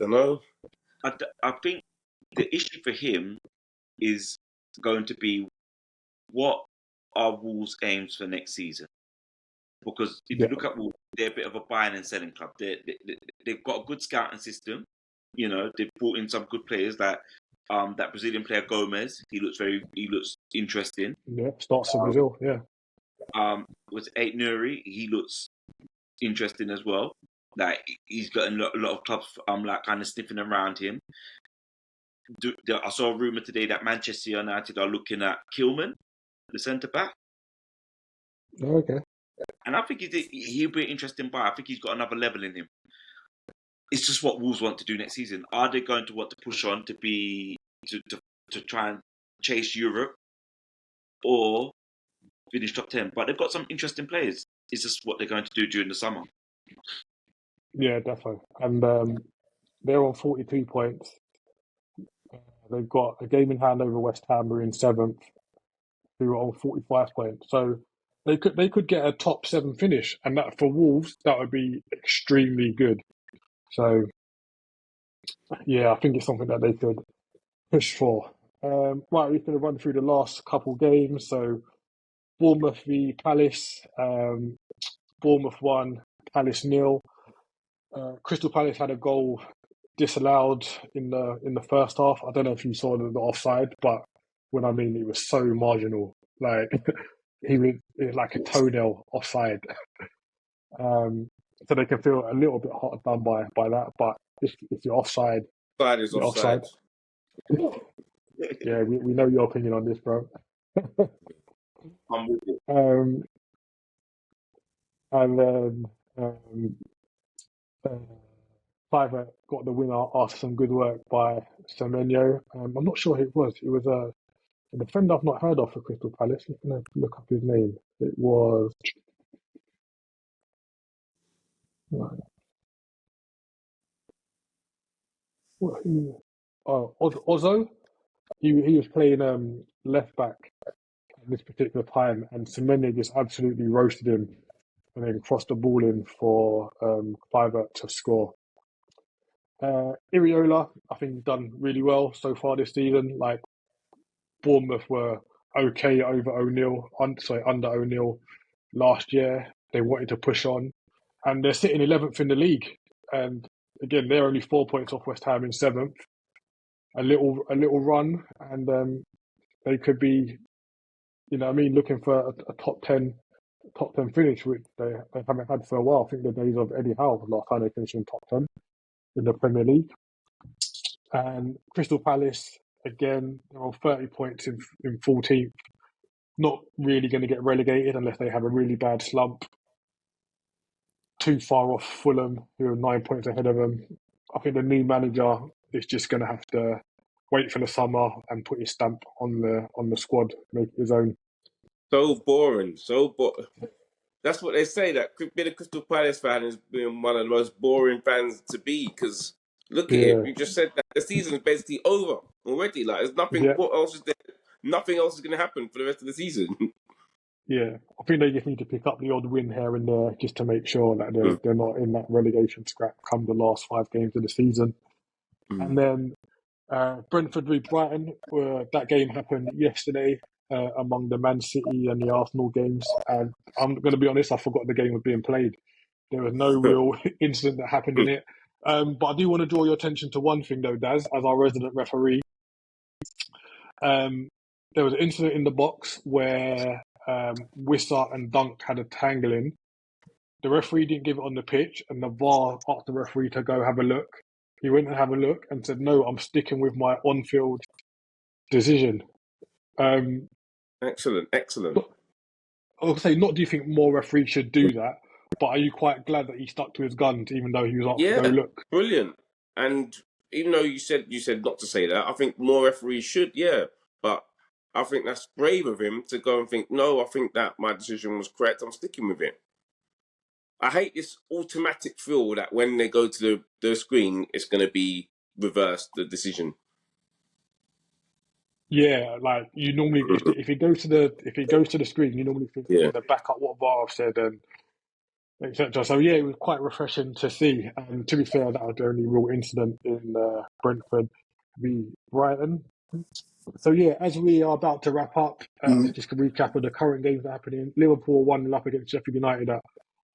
Speaker 3: Don't know.
Speaker 2: I think the issue for him is going to be what are Wolves' aims for next season? Because if you
Speaker 1: Yeah,
Speaker 2: look at Wolves, they're a bit of a buying and selling club. They've got a good scouting system. You know, they've brought in some good players. That Brazilian player Gomez, he looks interesting.
Speaker 1: yeah. Starts for
Speaker 2: Um,
Speaker 1: Brazil. Yeah,
Speaker 2: with Eight Nuri, he looks interesting as well. Like he's got a lot of clubs like kind of sniffing around him. I saw a rumor today that Manchester United are looking at Kilman, the centre back,
Speaker 1: okay.
Speaker 2: and I think he'll be an interesting buy. I think he's got another level in him. It's just what Wolves want to do next season. Are they going to want to push on to try and chase Europe or finish top 10? But they've got some interesting players. It's just what they're going to do during the summer.
Speaker 1: Yeah, definitely. And they're on 42 points. They've got a game in hand over West Ham, who are in seventh, who are on 45 points. So they could get a top 7 finish, and that for Wolves that would be extremely good. So yeah, I think it's something that they could push for. Right, we're going to run through the last couple games. So Bournemouth v Palace. Bournemouth 1, Palace 0. Crystal Palace had a goal disallowed in the first half. I don't know if you saw the offside, but when I mean it was so marginal, like it was like a toenail offside. So they can feel a little bit hard done by that. But if you're offside,
Speaker 3: Offside is
Speaker 1: you're
Speaker 3: offside.
Speaker 1: offside. Yeah, we know your opinion on this, bro.
Speaker 2: I'm with you.
Speaker 1: And then uh, Clive got the winner after some good work by Semenyo. I'm not sure who it was. It was a defender I've not heard of for Crystal Palace. I'm going to look up his name. It was right, Ozzo. He was playing left back at this particular time, and Semenyo just absolutely roasted him and then crossed the ball in for Clivert to score. Iriola, I think, he's done really well so far this season. Like Bournemouth were okay over O'Neill, under O'Neill last year. They wanted to push on, and they're sitting 11th in the league. And again, they're only 4 points off West Ham in seventh. A little run, and they could be, looking for a top ten finish, which they haven't had for a while. I think the days of Eddie Howe last time they finished in top 10 in the Premier League. And Crystal Palace, again, they're on 30 points in 14th. Not really going to get relegated unless they have a really bad slump. Too far off Fulham, who are 9 points ahead of them. I think the new manager is just going to have to wait for the summer and put his stamp on the squad, make his own.
Speaker 3: So boring. That's what they say. That being a Crystal Palace fan is being one of the most boring fans to be. Because look at it.
Speaker 1: Yeah,
Speaker 3: You just said that the season is basically over already. Like there's nothing.
Speaker 1: yeah,
Speaker 3: What else is there? Nothing else is going to happen for the rest of the season.
Speaker 1: yeah. I think they just need to pick up the odd win here and there just to make sure that they're not in that relegation scrap come the last 5 games of the season. And then Brentford v Brighton, that game happened yesterday among the Man City and the Arsenal games. And I'm going to be honest, I forgot the game was being played. There was no real incident that happened in it. But I do want to draw your attention to one thing, though, Daz, as our resident referee. There was an incident in the box where Wissa and Dunk had a tangling. The referee didn't give it on the pitch, and the VAR asked the referee to go have a look. He went and have a look and said, "No, I'm sticking with my on-field decision."
Speaker 3: Excellent.
Speaker 1: I would say, not do you think more referees should do that, but are you quite glad that he stuck to his guns even though he was asked to go
Speaker 3: Yeah,
Speaker 1: look?
Speaker 3: brilliant. And even though you said not to say that, I think more referees should. Yeah, but I think that's brave of him to go and think, no, I think that my decision was correct. I'm sticking with it. I hate this automatic feel that when they go to the screen, it's going to be reversed, the decision.
Speaker 1: Yeah, like you normally if it goes to the screen, you normally think
Speaker 3: Yeah.
Speaker 1: they're going to back up what VAR have said and etc. So yeah, it was quite refreshing to see. And to be fair, that was the only real incident in Brentford v Brighton. So yeah, as we are about to wrap up, just a recap of the current games that are happening. Liverpool 1-0 up against Sheffield United at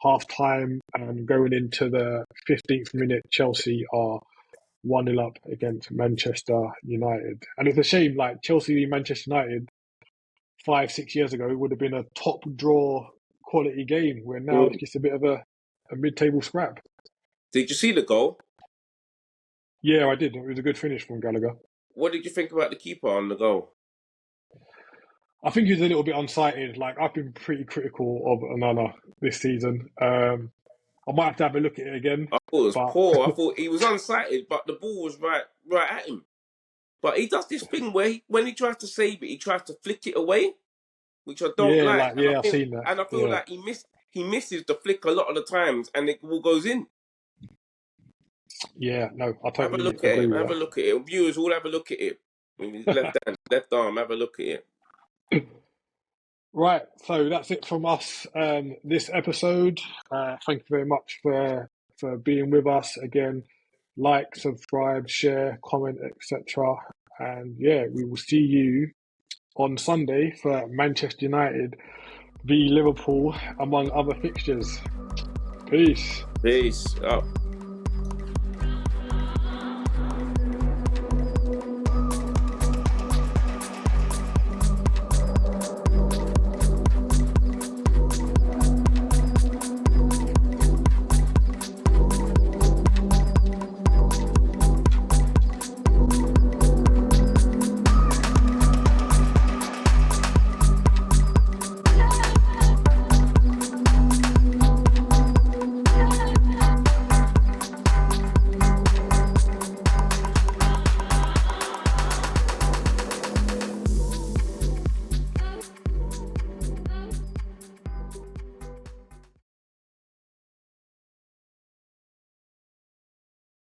Speaker 1: half time, and going into the 15th minute, Chelsea are 1-0 up against Manchester United. And it's a shame, like Chelsea Manchester United 5-6 years ago would have been a top draw quality game, where now it's just a bit of a mid-table scrap.
Speaker 3: Did you see the goal?
Speaker 1: Yeah, I did. It was a good finish from Gallagher.
Speaker 3: What did you think about the keeper on the goal?
Speaker 1: I think he was a little bit unsighted. Like, I've been pretty critical of Onana this season. I might have to have a look at it again.
Speaker 3: I thought it was
Speaker 1: but...
Speaker 3: poor. I thought he was unsighted, but the ball was right at him. But he does this thing where when he tries to save it, he tries to flick it away, which I don't like.
Speaker 1: I've seen that.
Speaker 3: And I feel like he misses the flick a lot of the times, and the ball goes in.
Speaker 1: Yeah, no, I totally
Speaker 3: Have a look
Speaker 1: agree
Speaker 3: at it.
Speaker 1: with
Speaker 3: Have a
Speaker 1: that.
Speaker 3: look at it. Viewers, all have a look at it. Left arm. Have a look at it.
Speaker 1: Right, so that's it from us this episode. Thank you very much for being with us again. Like, subscribe, share, comment, etc. And yeah, we will see you on Sunday for Manchester United v Liverpool, among other fixtures. Peace.
Speaker 3: Peace. Up.